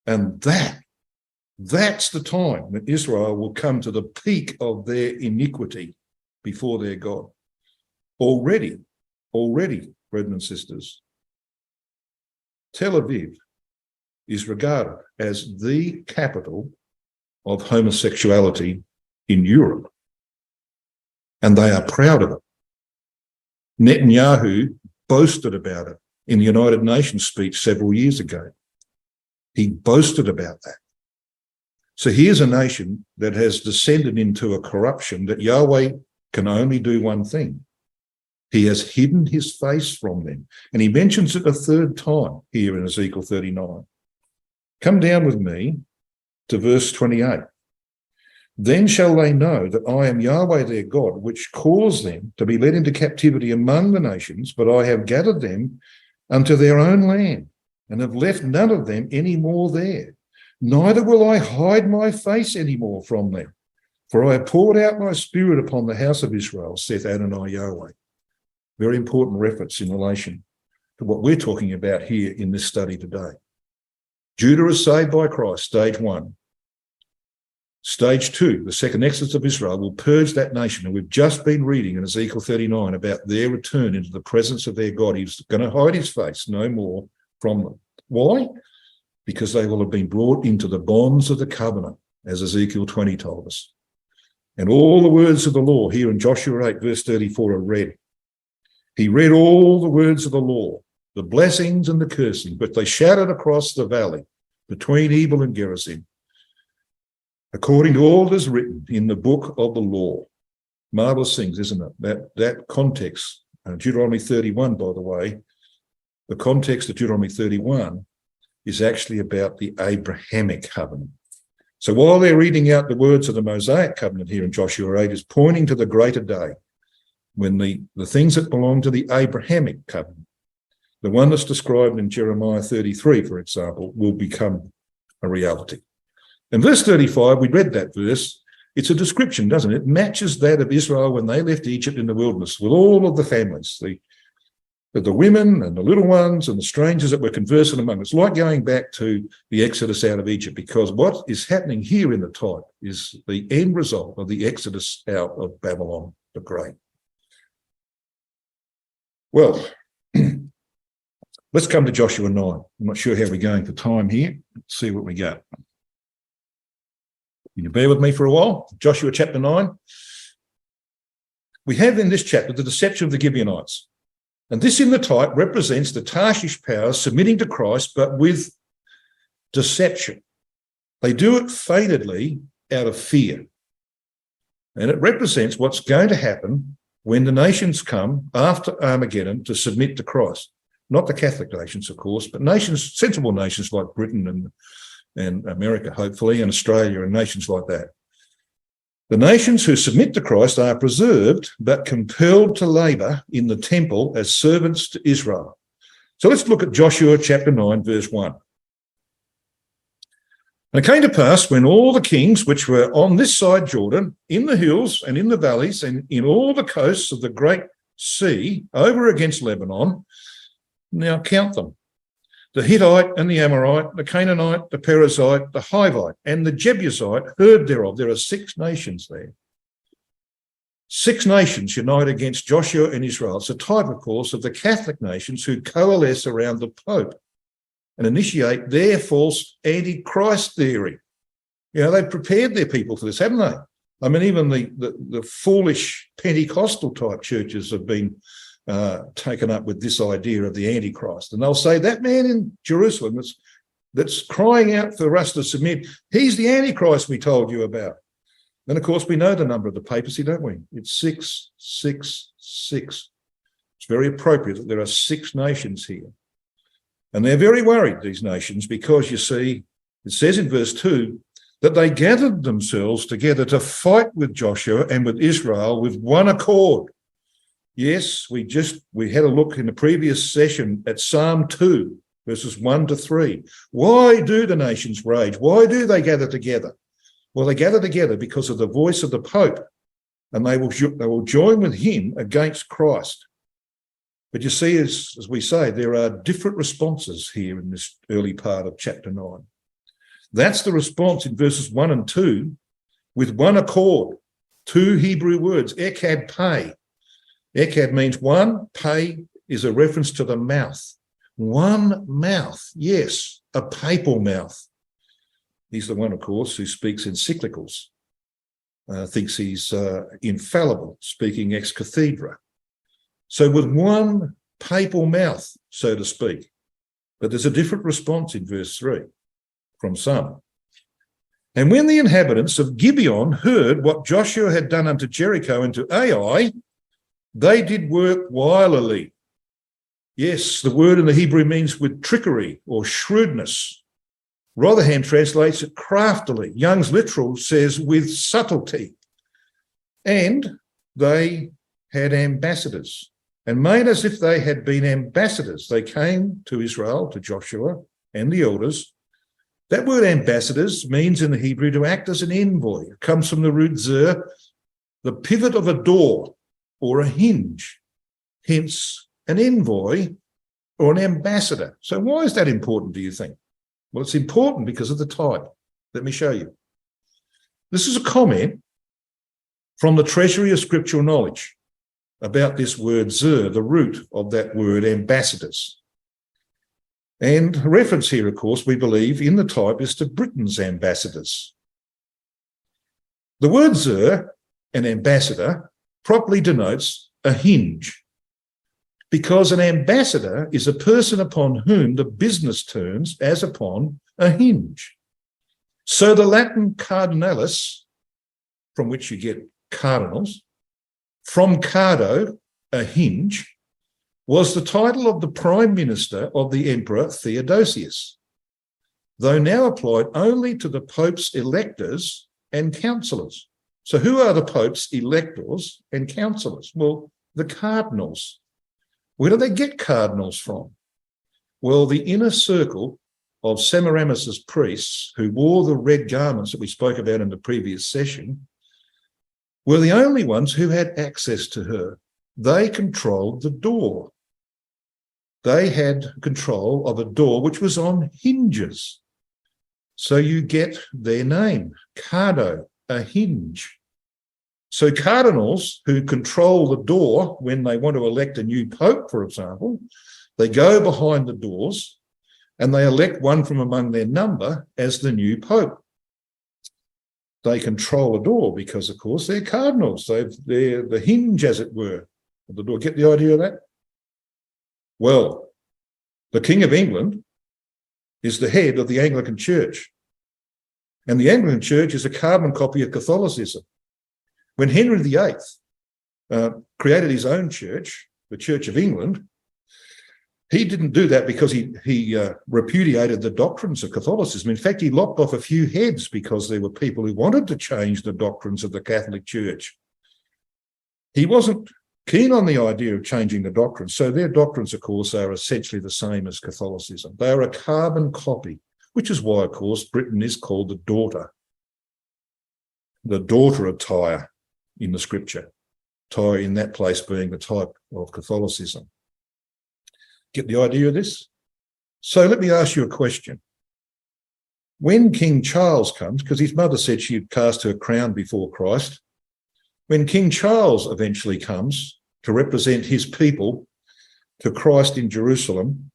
And that's the time that Israel will come to the peak of their iniquity before their God. Already, brethren and sisters, Tel Aviv is regarded as the capital of homosexuality in Europe. And they are proud of it. Netanyahu boasted about it in the United Nations speech several years ago. He boasted about that. So here's a nation that has descended into a corruption that Yahweh can only do one thing. He has hidden his face from them. And he mentions it a third time here in Ezekiel 39. Come down with me to verse 28. Then shall they know that I am Yahweh their God, which caused them to be led into captivity among the nations, but I have gathered them unto their own land, and have left none of them any more there. Neither will I hide my face any more from them, for I have poured out my spirit upon the house of Israel, saith Adonai Yahweh. Very important reference in relation to what we're talking about here in this study today. Judah is saved by Christ, stage one. Stage two, the second exodus of Israel will purge that nation. And we've just been reading in Ezekiel 39 about their return into the presence of their God. He's going to hide his face no more from them. Why? Because they will have been brought into the bonds of the covenant, as Ezekiel 20 told us. And all the words of the law here in Joshua 8, verse 34 are read. He read all the words of the law, the blessings and the cursing, but they shouted across the valley between Ebal and Gerizim, according to all that is written in the book of the law. Marvelous things, isn't it? That context, Deuteronomy 31, by the way, the context of Deuteronomy 31 is actually about the Abrahamic covenant. So while they're reading out the words of the Mosaic covenant here in Joshua 8, is pointing to the greater day when the things that belong to the Abrahamic covenant, the one that's described in Jeremiah 33, for example, will become a reality. In verse 35, we read that verse. It's a description, doesn't it? It matches that of Israel when they left Egypt in the wilderness with all of the families, the women and the little ones and the strangers that were conversing among us. It's like going back to the Exodus out of Egypt, because what is happening here in the type is the end result of the Exodus out of Babylon the Great. Well, let's come to Joshua 9. I'm not sure how we're going for time here. Let's see what we got. Can you bear with me for a while? Joshua chapter 9. We have in this chapter the deception of the Gibeonites. And this in the type represents the Tarshish powers submitting to Christ, but with deception. They do it feignedly out of fear. And it represents what's going to happen when the nations come after Armageddon to submit to Christ. Not the Catholic nations, of course, but nations, sensible nations like Britain and America, hopefully, and Australia and nations like that. The nations who submit to Christ are preserved, but compelled to labour in the temple as servants to Israel. So let's look at Joshua chapter 9, verse 1. And it came to pass when all the kings which were on this side Jordan, in the hills and in the valleys and in all the coasts of the great sea, over against Lebanon, now count them, the Hittite and the Amorite, the Canaanite, the Perizzite, the Hivite, and the Jebusite heard thereof. There are 6 nations there. 6 nations unite against Joshua and Israel. It's a type, of course, of the Catholic nations who coalesce around the Pope and initiate their false antichrist theory. You know, they've prepared their people for this, haven't they? I mean, even the foolish Pentecostal type churches have been taken up with this idea of the Antichrist. And they'll say that man in Jerusalem that's crying out for us to submit, he's the Antichrist we told you about. And of course, we know the number of the papacy, don't we? It's 666. It's very appropriate that there are 6 nations here. And they're very worried, these nations, because you see, it says in verse 2 that they gathered themselves together to fight with Joshua and with Israel with one accord. Yes, we had a look in the previous session at Psalm 2, verses 1 to 3. Why do the nations rage? Why do they gather together? Well, they gather together because of the voice of the Pope, and they will join with him against Christ. But you see, as we say, there are different responses here in this early part of chapter 9. That's the response in verses 1 and 2 with one accord. Two Hebrew words, echad pay. Echad means one, pay is a reference to the mouth. One mouth, yes, a papal mouth. He's the one, of course, who speaks encyclicals, thinks he's infallible, speaking ex cathedra. So with one papal mouth, so to speak. But there's a different response in verse 3 from some. And when the inhabitants of Gibeon heard what Joshua had done unto Jericho and to Ai, they did work wilily. Yes, the word in the Hebrew means with trickery or shrewdness. Rotherham translates it craftily. Young's literal says with subtlety. And they had ambassadors and made as if they had been ambassadors. They came to Israel, to Joshua and the elders. That word ambassadors means in the Hebrew to act as an envoy. It comes from the root zer, the pivot of a door or a hinge, hence an envoy or an ambassador. So why is that important, do you think? Well, it's important because of the type. Let me show you. This is a comment from the Treasury of Scriptural Knowledge about this word zer, the root of that word ambassadors. And a reference here, of course, we believe in the type is to Britain's ambassadors. The word zer, an ambassador, properly denotes a hinge, because an ambassador is a person upon whom the business turns as upon a hinge. So the Latin cardinalis, from which you get cardinals, from cardo, a hinge, was the title of the Prime Minister of the Emperor Theodosius, though now applied only to the Pope's electors and councillors. So who are the Pope's electors and councillors? Well, the cardinals. Where do they get cardinals from? Well, the inner circle of Semiramis's priests, who wore the red garments that we spoke about in the previous session, were the only ones who had access to her. They controlled the door. They had control of a door which was on hinges. So you get their name, cardo, a hinge. So cardinals who control the door when they want to elect a new pope, for example, they go behind the doors and they elect one from among their number as the new pope. They control a door because, of course, they're cardinals. They're the hinge, as it were, of the door. Get the idea of that? Well, the King of England is the head of the Anglican Church. And the Anglican Church is a carbon copy of Catholicism. When Henry VIII created his own church, the Church of England, he didn't do that because he repudiated the doctrines of Catholicism. In fact, he lopped off a few heads because there were people who wanted to change the doctrines of the Catholic Church. He wasn't keen on the idea of changing the doctrines. So their doctrines, of course, are essentially the same as Catholicism. They are a carbon copy, which is why, of course, Britain is called the daughter of Tyre in the scripture. Tyre in that place being the type of Catholicism. Get the idea of this? So let me ask you a question. When King Charles comes, because his mother said she'd cast her crown before Christ, when King Charles eventually comes to represent his people to Christ in Jerusalem,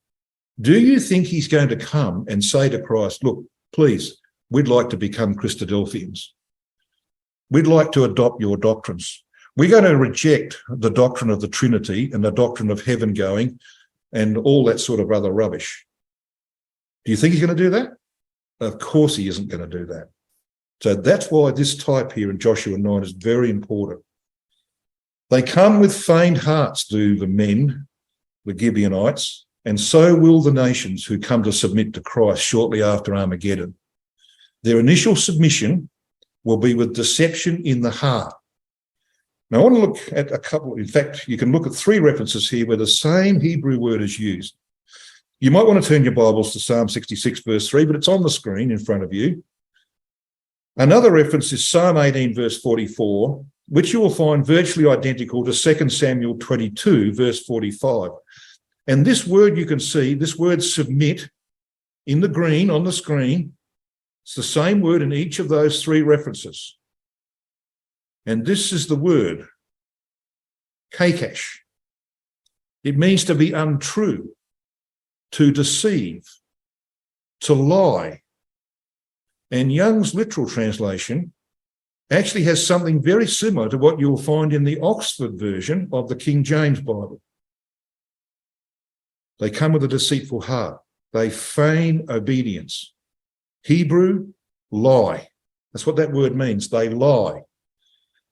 do you think he's going to come and say to Christ, look, please, we'd like to become Christadelphians. We'd like to adopt your doctrines. We're going to reject the doctrine of the Trinity and the doctrine of heaven going and all that sort of other rubbish. Do you think he's going to do that? Of course he isn't going to do that. So that's why this type here in Joshua 9 is very important. They come with feigned hearts, do the men, the Gibeonites, and so will the nations who come to submit to Christ shortly after Armageddon. Their initial submission will be with deception in the heart. Now, I want to look at a couple. In fact, you can look at 3 references here where the same Hebrew word is used. You might want to turn your Bibles to Psalm 66, verse 3, but it's on the screen in front of you. Another reference is Psalm 18, verse 44, which you will find virtually identical to 2 Samuel 22, verse 45. And this word you can see, this word submit in the green on the screen, it's the same word in each of those three references. And this is the word, kakesh. It means to be untrue, to deceive, to lie. And Young's literal translation actually has something very similar to what you'll find in the Oxford version of the King James Bible. They come with a deceitful heart. They feign obedience. Hebrew, lie. That's what that word means. They lie.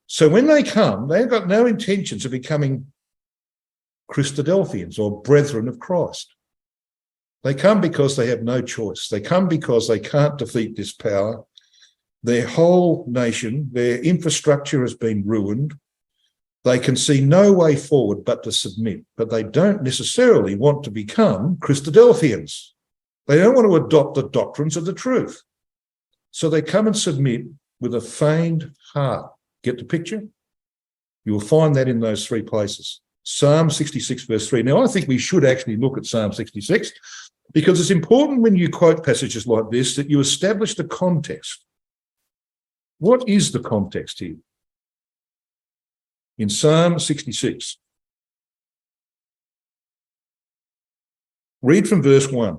So when they come, they've got no intentions of becoming Christadelphians or brethren of Christ. They come because they have no choice. They come because they can't defeat this power. Their whole nation, their infrastructure has been ruined. They can see no way forward but to submit, but they don't necessarily want to become Christadelphians. They don't want to adopt the doctrines of the truth. So they come and submit with a feigned heart. Get the picture? You will find that in those three places. Psalm 66 verse 3. Now, I think we should actually look at Psalm 66 because it's important when you quote passages like this that you establish the context. What is the context here? In Psalm 66, read from verse 1.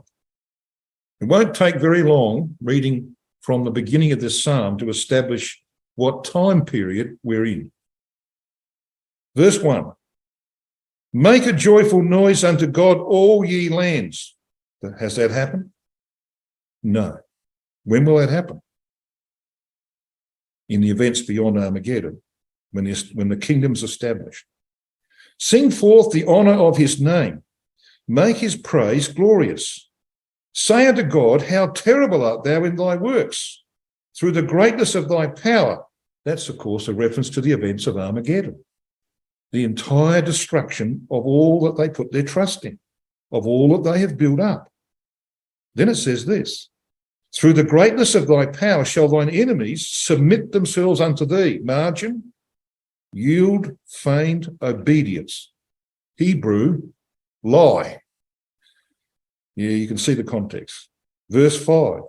It won't take very long reading from the beginning of this psalm to establish what time period we're in. Verse 1. Make a joyful noise unto God, all ye lands. Has that happened? No. When will that happen? In the events beyond Armageddon, when the kingdom's established. Sing forth the honour of his name. Make his praise glorious. Say unto God, how terrible art thou in thy works, through the greatness of thy power. That's, of course, a reference to the events of Armageddon. The entire destruction of all that they put their trust in, of all that they have built up. Then it says this, through the greatness of thy power shall thine enemies submit themselves unto thee. Margin, yield feigned obedience. Hebrew, lie. Yeah, you can see the context. Verse 5.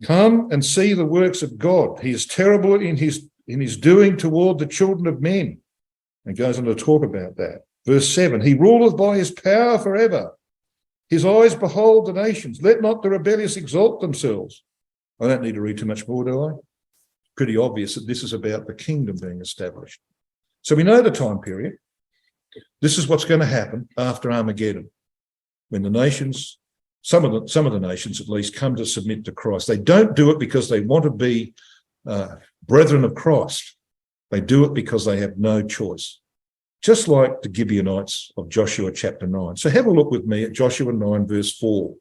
Come and see the works of God. He is terrible in his doing toward the children of men. And goes on to talk about that. Verse 7. He ruleth by his power forever. His eyes behold the nations. Let not the rebellious exalt themselves. I don't need to read too much more, do I? Pretty obvious that this is about the kingdom being established. So we know the time period. This is what's going to happen after Armageddon, when the nations, some of the nations at least, come to submit to Christ. They don't do it because they want to be brethren of Christ. They do it because they have no choice. Just like the Gibeonites of Joshua chapter 9. So have a look with me at Joshua 9 verse 4.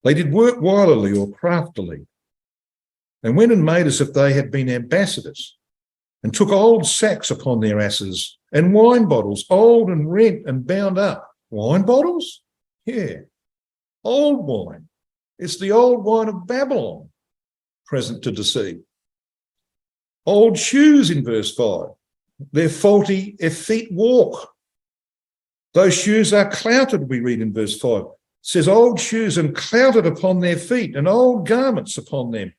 They did work wilily or craftily, and went and made as if they had been ambassadors, and took old sacks upon their asses, and wine bottles, old and rent and bound up. Wine bottles? Yeah. Old wine. It's the old wine of Babylon, present to deceive. Old shoes in verse 5. They're faulty effete walk. Those shoes are clouted, we read in verse 5. It says old shoes and clouted upon their feet, and old garments upon them.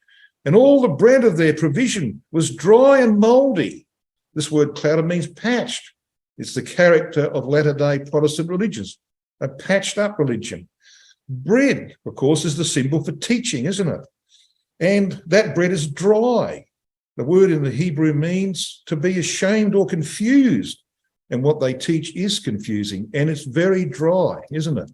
And all the bread of their provision was dry and mouldy. This word clouded means patched. It's the character of latter-day Protestant religions, a patched up religion. Bread, of course, is the symbol for teaching, isn't it? And that bread is dry. The word in the Hebrew means to be ashamed or confused. And what they teach is confusing, and it's very dry, isn't it?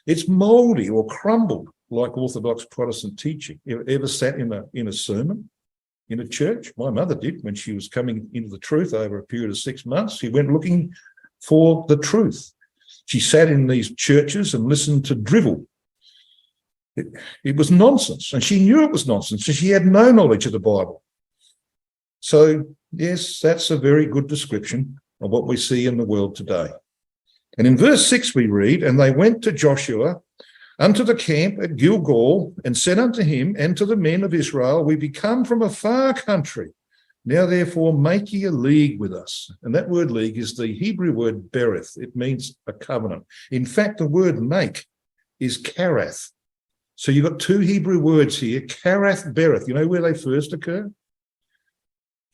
It's mouldy or crumbled, like Orthodox Protestant teaching. Ever sat in a sermon in a church? My mother did when she was coming into the truth over a period of 6 months. She went looking for the truth. She sat in these churches and listened to drivel. It was nonsense, and she knew it was nonsense, and she had no knowledge of the Bible. So, yes, that's a very good description of what we see in the world today. And in verse 6 we read, and they went to Joshua unto the camp at Gilgal, and said unto him and to the men of Israel, we be come from a far country, Now, therefore, make ye a league with us. And that word league is the Hebrew word berith. It means a covenant. In fact, the word make is karath. So you've got two Hebrew words here, karath, berith. You know where they first occur?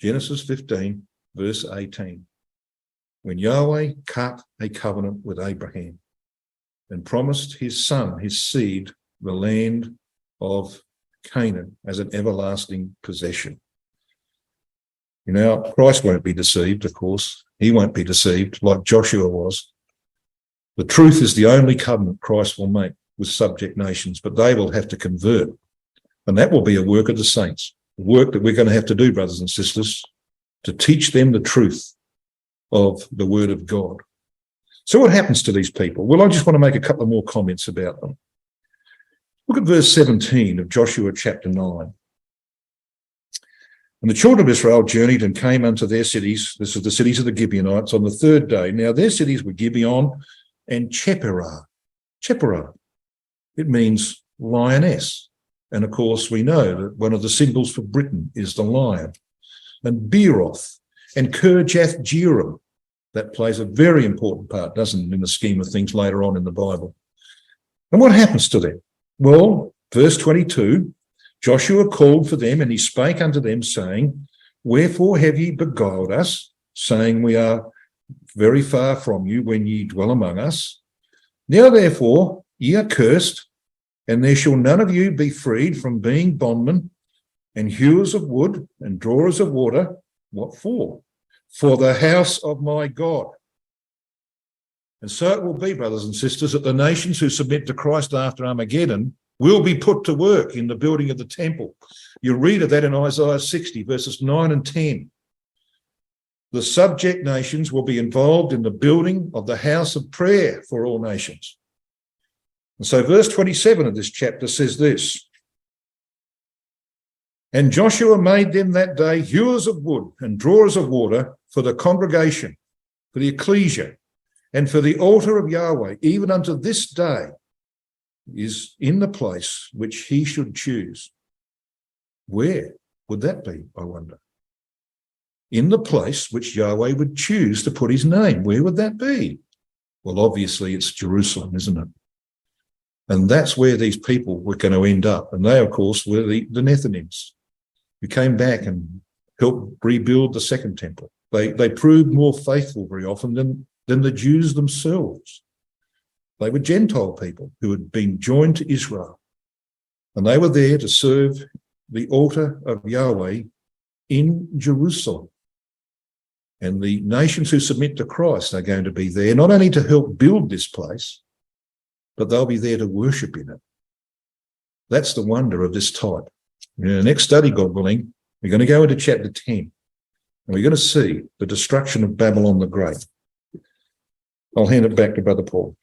Genesis 15, verse 18. When Yahweh cut a covenant with Abraham and promised his son, his seed, the land of Canaan as an everlasting possession. You know, Christ won't be deceived, of course. He won't be deceived like Joshua was. The truth is the only covenant Christ will make with subject nations, but they will have to convert. And that will be a work of the saints, work that we're going to have to do, brothers and sisters, to teach them the truth of the word of God. So what happens to these people? Well, I just want to make a couple of more comments about them. Look at verse 17 of Joshua chapter 9. And the children of Israel journeyed and came unto their cities. This is the cities of the Gibeonites on the third day. Now their cities were Gibeon and Chephirah. Chephirah. It means lioness. And of course, we know that one of the symbols for Britain is the lion. And Beeroth and Kirjath-jearim. That plays a very important part, doesn't it, in the scheme of things later on in the Bible. And what happens to them? Well, verse 22, Joshua called for them, and he spake unto them, saying, Wherefore have ye beguiled us, saying, We are very far from you when ye dwell among us? Now therefore ye are cursed, and there shall none of you be freed from being bondmen, and hewers of wood, and drawers of water. What for? For the house of my God. And so it will be, brothers and sisters, that the nations who submit to Christ after Armageddon will be put to work in the building of the temple. You read of that in Isaiah 60, verses 9 and 10. The subject nations will be involved in the building of the house of prayer for all nations. And so verse 27 of this chapter says this, And Joshua made them that day hewers of wood and drawers of water for the congregation, for the ecclesia, and for the altar of Yahweh, even unto this day, is in the place which he should choose. Where would that be, I wonder? In the place which Yahweh would choose to put his name. Where would that be? Well, obviously it's Jerusalem, isn't it? And that's where these people were going to end up. And they, of course, were the Nethinims, who came back and helped rebuild the second temple. They proved more faithful very often than the Jews themselves. They were Gentile people who had been joined to Israel, and they were there to serve the altar of Yahweh in Jerusalem. And the nations who submit to Christ are going to be there not only to help build this place, but they'll be there to worship in it. That's the wonder of this type. In the next study, God willing, we're going to go into chapter 10, and we're going to see the destruction of Babylon the Great. I'll hand it back to Brother Paul.